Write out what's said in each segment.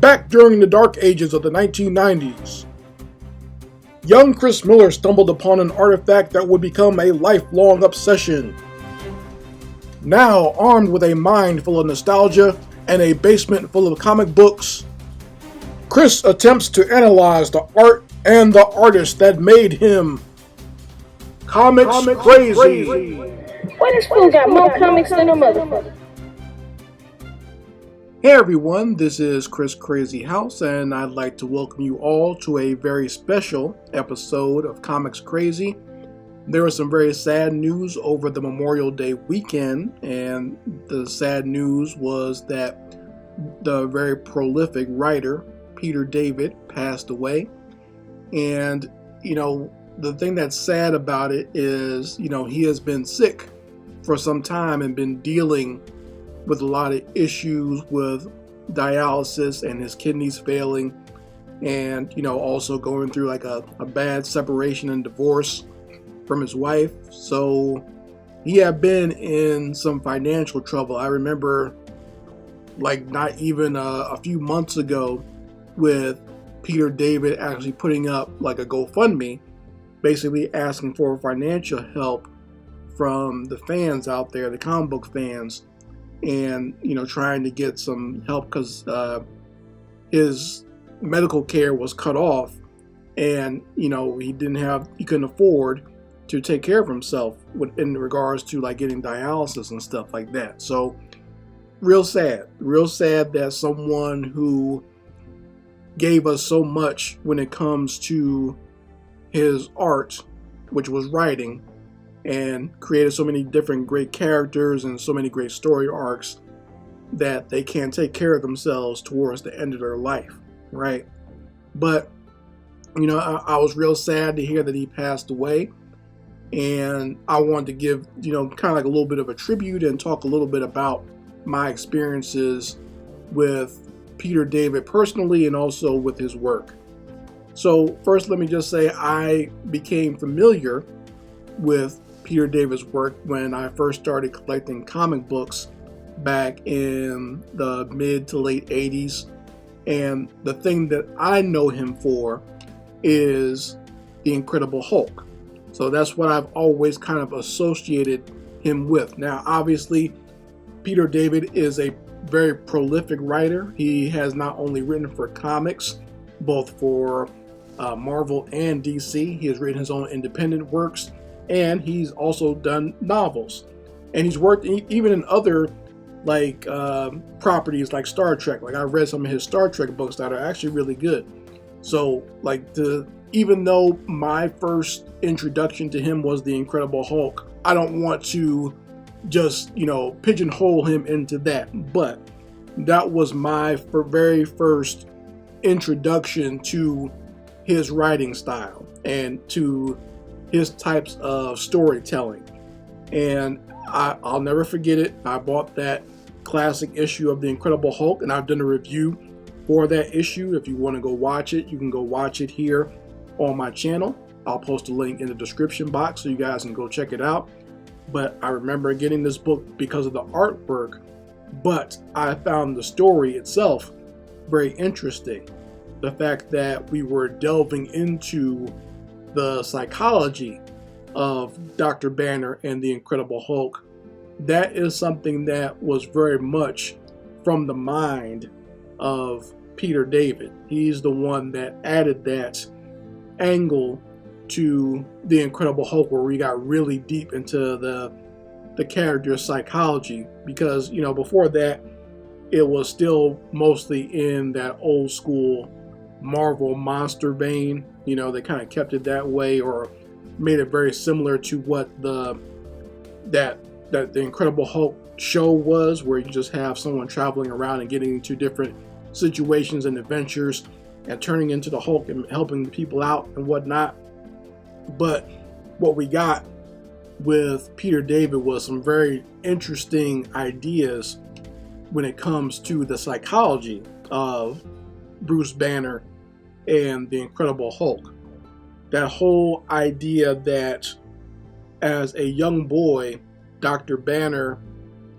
Back during the dark ages of the 1990s, young Chris Miller stumbled upon an artifact that would become a lifelong obsession. Now, armed with a mind full of nostalgia and a basement full of comic books, Chris attempts to analyze the art and the artist that made him Comix Crazy. Why this fool got more comics than a motherfucker? Hey everyone, this is Chris Crazy House, and I'd like to welcome you all to a very special episode of Comix Crazy. There was some very sad news over the Memorial Day weekend, and the sad news was that the very prolific writer, Peter David, passed away. And, the thing that's sad about it is, he has been sick for some time and been dealing with a lot of issues with dialysis and his kidneys failing, and also going through like a bad separation and divorce from his wife. So he had been in some financial trouble. I remember not even a few months ago with Peter David actually putting up like a GoFundMe, basically asking for financial help from the fans out there, the comic book fans, and trying to get some help because his medical care was cut off, and he couldn't afford to take care of himself in regards to like getting dialysis and stuff like that. So real sad that someone who gave us so much when it comes to his art, which was writing, and created so many different great characters and so many great story arcs, that they can't take care of themselves towards the end of their life, right? But I was real sad to hear that he passed away, and I wanted to give kind of like a little bit of a tribute and talk a little bit about my experiences with Peter David personally and also with his work. So first, let me just say I became familiar with Peter David's work when I first started collecting comic books back in the mid to late 80s. And the thing that I know him for is the Incredible Hulk. So that's what I've always kind of associated him with. Now, obviously, Peter David is a very prolific writer. He has not only written for comics, both for Marvel and DC. He has written his own independent works, and he's also done novels. And he's worked even in other properties like Star Trek. Like I read some of his Star Trek books that are actually really good. So even though my first introduction to him was the Incredible Hulk, I don't want to just pigeonhole him into that. But that was my very first introduction to his writing style and to his types of storytelling. And I'll never forget it. I bought that classic issue of the Incredible Hulk, and I've done a review for that issue. If you want to go watch it, you can go watch it here on my channel. I'll post a link in the description box so you guys can go check it out. But I remember getting this book because of the artwork, but I found the story itself very interesting. The fact that we were delving into the psychology of Dr. Banner and the Incredible Hulk, that is something that was very much from the mind of Peter David. He's the one that added that angle to the Incredible Hulk, where we got really deep into the character's psychology, because before that it was still mostly in that old school Marvel monster vein. They kind of kept it that way, or made it very similar to what the Incredible Hulk show was, where you just have someone traveling around and getting into different situations and adventures and turning into the Hulk and helping the people out and whatnot. But what we got with Peter David was some very interesting ideas when it comes to the psychology of Bruce Banner and the Incredible Hulk. That whole idea that as a young boy, Dr. Banner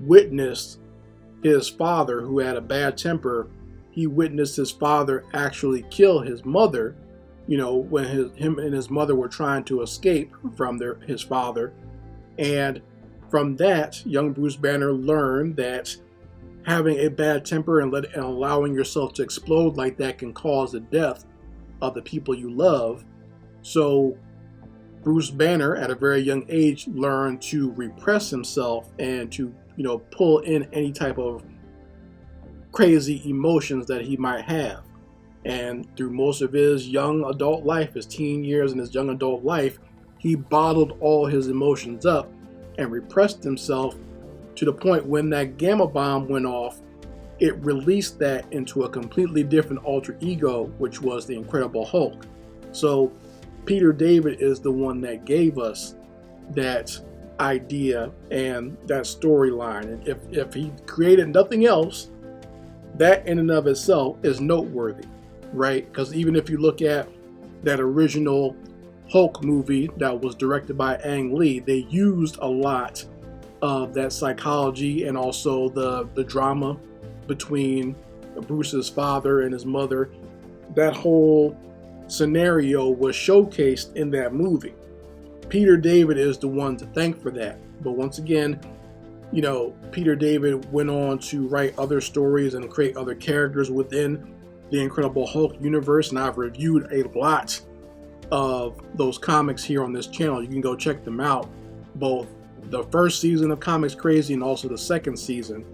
witnessed his father, who had a bad temper, he witnessed his father actually kill his mother, when him and his mother were trying to escape from his father. And from that, young Bruce Banner learned that having a bad temper and allowing yourself to explode like that can cause the death of the people you love. So Bruce Banner, at a very young age, learned to repress himself and to, pull in any type of crazy emotions that he might have. And through most of his young adult life, his teen years and his young adult life, he bottled all his emotions up and repressed himself to the point when that gamma bomb went off, it released that into a completely different alter ego, which was the Incredible Hulk. So Peter David is the one that gave us that idea and that storyline. And if he created nothing else, that in and of itself is noteworthy, right? Because even if you look at that original Hulk movie that was directed by Ang Lee, they used a lot of that psychology and also the drama between Bruce's father and his mother. That whole scenario was showcased in that movie. Peter David is the one to thank for that. But once again, Peter David went on to write other stories and create other characters within the Incredible Hulk universe, and I've reviewed a lot of those comics here on this channel. You can go check them out, both the first season of Comix Crazy and also the second season.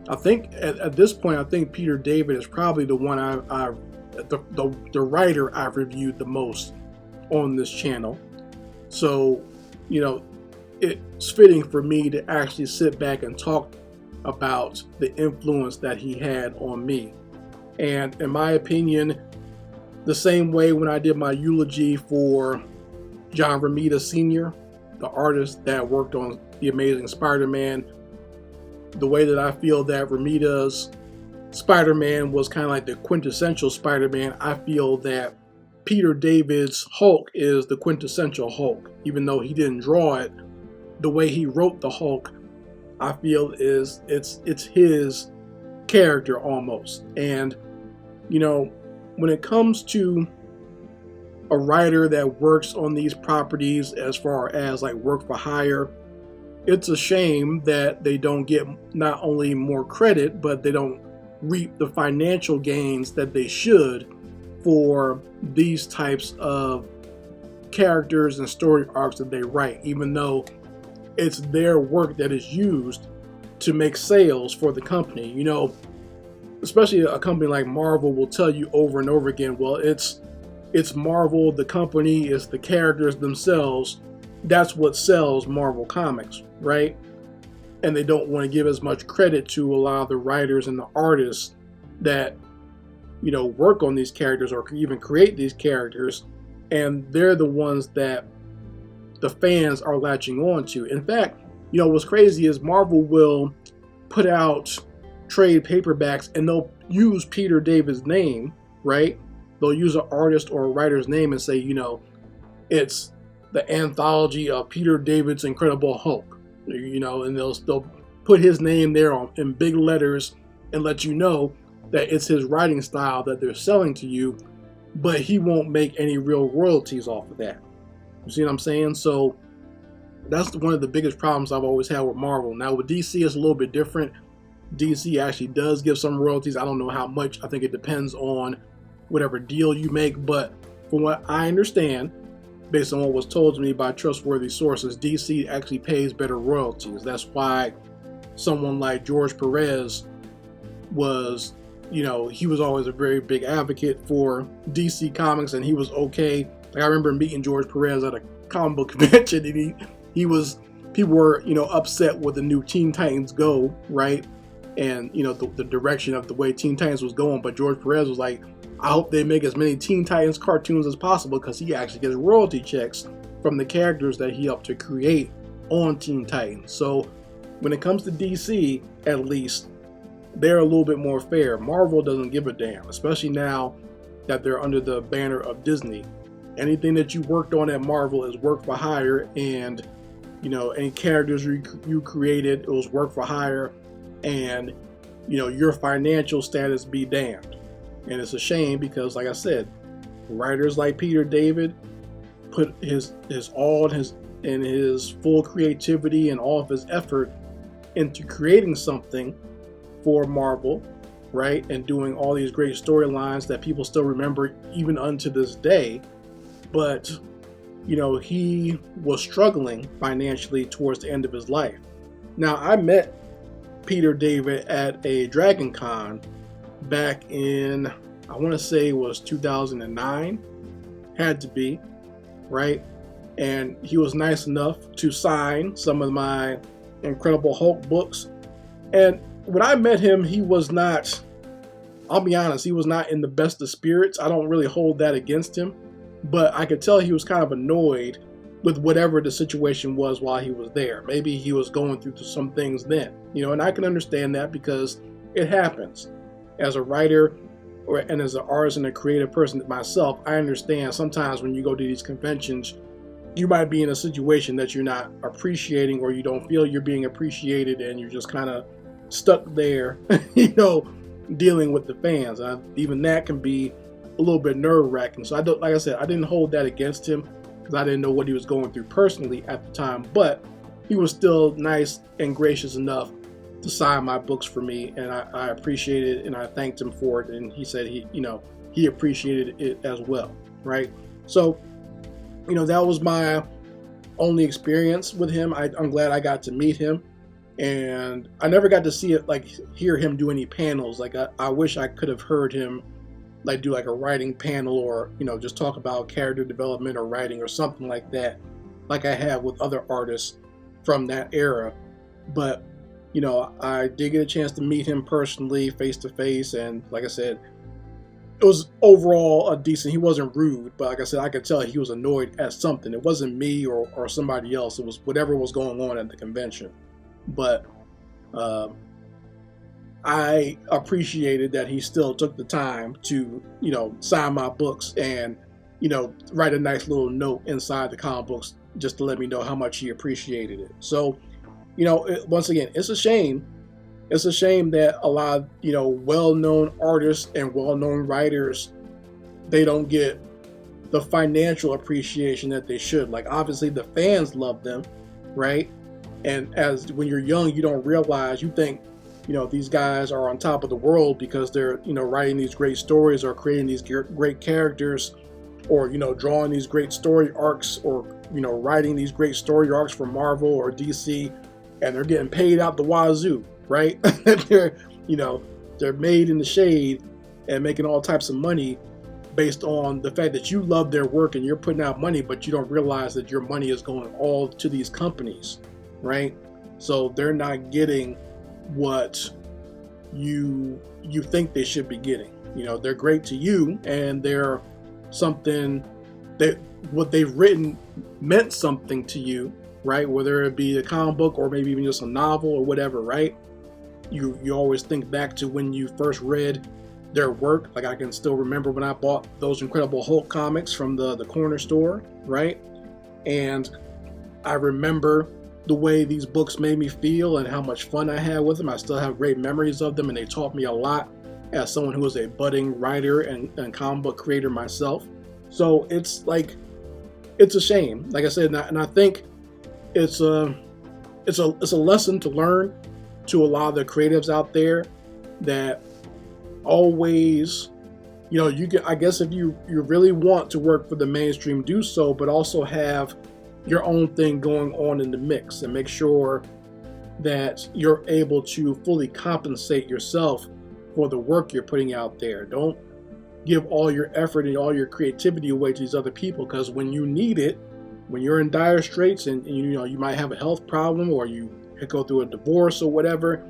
I think at this point, I think Peter David is probably the one the writer I've reviewed the most on this channel. So, it's fitting for me to actually sit back and talk about the influence that he had on me. And in my opinion, the same way when I did my eulogy for John Romita Sr., the artist that worked on The Amazing Spider-Man, the way that I feel that Romita's Spider-Man was kind of like the quintessential Spider-Man, I feel that Peter David's Hulk is the quintessential Hulk. Even though he didn't draw it, the way he wrote the Hulk, I feel it's his character almost. And when it comes to a writer that works on these properties as far as like work for hire, it's a shame that they don't get not only more credit, but they don't reap the financial gains that they should for these types of characters and story arcs that they write, even though it's their work that is used to make sales for the company. Especially a company like Marvel will tell you over and over again, well, it's Marvel, the company, it's the characters themselves. That's what sells Marvel Comics, right? And they don't want to give as much credit to a lot of the writers and the artists that work on these characters or even create these characters, and they're the ones that the fans are latching on to. In fact, what's crazy is Marvel will put out trade paperbacks and they'll use Peter David's name, right? They'll use an artist or a writer's name and say, it's the anthology of Peter David's Incredible Hulk, and they'll put his name there in big letters and let you know that it's his writing style that they're selling to you, but he won't make any real royalties off of that. You see what I'm saying? So that's one of the biggest problems I've always had with Marvel. Now with DC, it's a little bit different. DC actually does give some royalties. I don't know how much. I think it depends on whatever deal you make. But from what I understand, based on what was told to me by trustworthy sources, DC actually pays better royalties. That's why someone like George Perez was, he was always a very big advocate for DC Comics, and he was okay. Like, I remember meeting George Perez at a comic book convention, and people were, upset with the new Teen Titans Go, right? And, the direction of the way Teen Titans was going. But George Perez was like, I hope they make as many Teen Titans cartoons as possible, because he actually gets royalty checks from the characters that he helped to create on Teen Titans. So when it comes to DC, at least, they're a little bit more fair. Marvel doesn't give a damn, especially now that they're under the banner of Disney. Anything that you worked on at Marvel is work for hire, and any characters you created, it was work for hire, and your financial status be damned. And it's a shame because, like I said, writers like Peter David put his all and his full creativity and all of his effort into creating something for Marvel, right? And doing all these great storylines that people still remember even unto this day. But, he was struggling financially towards the end of his life. Now, I met Peter David at a Dragon Con back in, I want to say it was 2009. Had to be, right? And he was nice enough to sign some of my Incredible Hulk books. And when I met him, he was not, I'll be honest, he was not in the best of spirits. I don't really hold that against him, but I could tell he was kind of annoyed with whatever the situation was while he was there. Maybe he was going through some things then, and I can understand that because it happens. As a writer and as an artist and a creative person myself, I understand sometimes when you go to these conventions, you might be in a situation that you're not appreciating or you don't feel you're being appreciated and you're just kind of stuck there, dealing with the fans. Even that can be a little bit nerve-wracking. So like I said, I didn't hold that against him because I didn't know what he was going through personally at the time, but he was still nice and gracious enough to sign my books for me, and I appreciated it and I thanked him for it, and he said he appreciated it as well, right? So, that was my only experience with him. I'm glad I got to meet him, and I never got to see it, hear him do any panels. I wish I could have heard him do a writing panel or, just talk about character development or writing or something like that, like I have with other artists from that era. But, I did get a chance to meet him personally, face to face, and like I said, it was overall a decent. He wasn't rude, but like I said, I could tell he was annoyed at something. It wasn't me or somebody else. It was whatever was going on at the convention. But I appreciated that he still took the time to, sign my books and, write a nice little note inside the comic books just to let me know how much he appreciated it. So, once again, it's a shame. It's a shame that a lot of, well-known artists and well-known writers, they don't get the financial appreciation that they should. Obviously, the fans love them, right? And when you're young, you don't realize, you think, these guys are on top of the world because they're, writing these great stories or creating these great characters or, drawing these great story arcs or, writing these great story arcs for Marvel or DC, and they're getting paid out the wazoo, right? They're made in the shade and making all types of money based on the fact that you love their work and you're putting out money, but you don't realize that your money is going all to these companies, right? So they're not getting what you think they should be getting. They're great to you and they're something that what they've written meant something to you, right? Whether it be a comic book or maybe even just a novel or whatever, right? You always think back to when you first read their work. I can still remember when I bought those Incredible Hulk comics from the corner store, right? And I remember the way these books made me feel and how much fun I had with them. I still have great memories of them, and they taught me a lot as someone who was a budding writer and comic book creator myself. So it's a shame, like I said, and I think it's a lesson to learn to a lot of the creatives out there that always, I guess if you really want to work for the mainstream, do so, but also have your own thing going on in the mix and make sure that you're able to fully compensate yourself for the work you're putting out there. Don't give all your effort and all your creativity away to these other people, because when you need it, when you're in dire straits and you might have a health problem or you go through a divorce or whatever,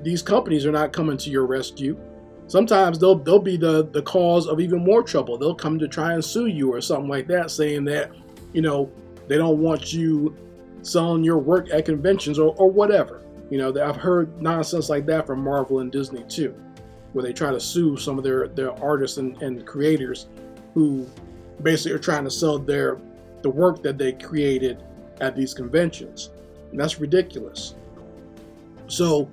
these companies are not coming to your rescue. Sometimes they'll be the cause of even more trouble. They'll come to try and sue you or something like that, saying that they don't want you selling your work at conventions or whatever. I've heard nonsense like that from Marvel and Disney too, where they try to sue some of their artists and creators who basically are trying to sell the work that they created at these conventions. And that's ridiculous. So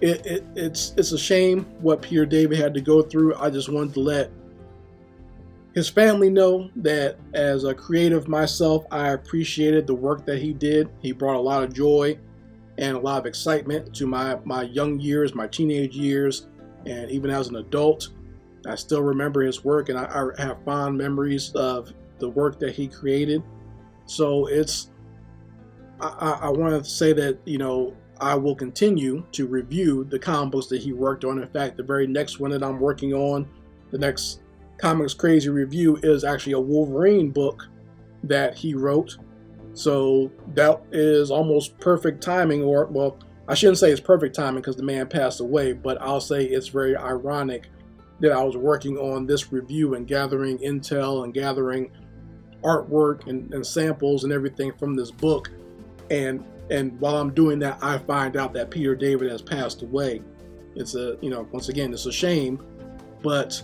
it's a shame what Peter David had to go through. I just wanted to let his family know that as a creative myself, I appreciated the work that he did. He brought a lot of joy and a lot of excitement to my young years, my teenage years, and even as an adult. I still remember his work, and I have fond memories of the work that he created. So I want to say that, I will continue to review the comic books that he worked on. In fact, the very next one that I'm working on, the next Comix Crazy review, is actually a Wolverine book that he wrote. So that is almost perfect timing, or, well, I shouldn't say it's perfect timing because the man passed away, but I'll say it's very ironic that I was working on this review and gathering intel and gathering artwork and samples and everything from this book. And while I'm doing that, I find out that Peter David has passed away. It's once again, it's a shame, but,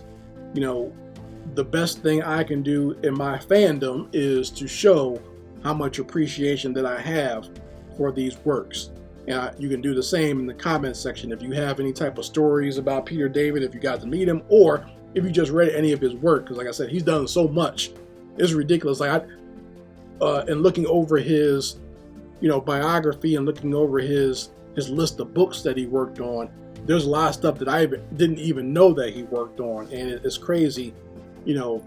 the best thing I can do in my fandom is to show how much appreciation that I have for these works. And you can do the same in the comments section. If you have any type of stories about Peter David, if you got to meet him, or if you just read any of his work, because like I said, he's done so much. It's ridiculous. Like in looking over his, biography and looking over his list of books that he worked on, there's a lot of stuff that I didn't even know that he worked on, and it's crazy,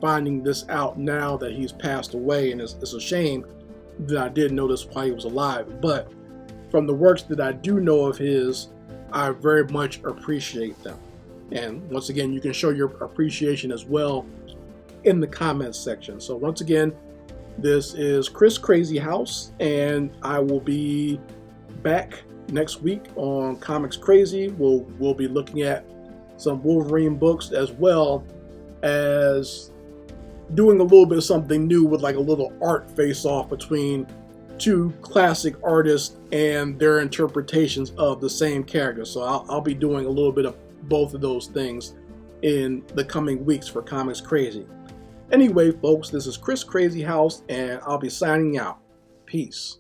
finding this out now that he's passed away, and it's a shame that I didn't know this while he was alive. But from the works that I do know of his, I very much appreciate them. And once again, you can show your appreciation as well in the comments section. So once again, this is Chris Crazy House, and I will be back next week on Comix Crazy. We'll be looking at some Wolverine books, as well as doing a little bit of something new with like a little art face-off between two classic artists and their interpretations of the same character. So I'll be doing a little bit of both of those things in the coming weeks for Comix Crazy. Anyway, folks, this is Chris Crazy House, and I'll be signing out. Peace.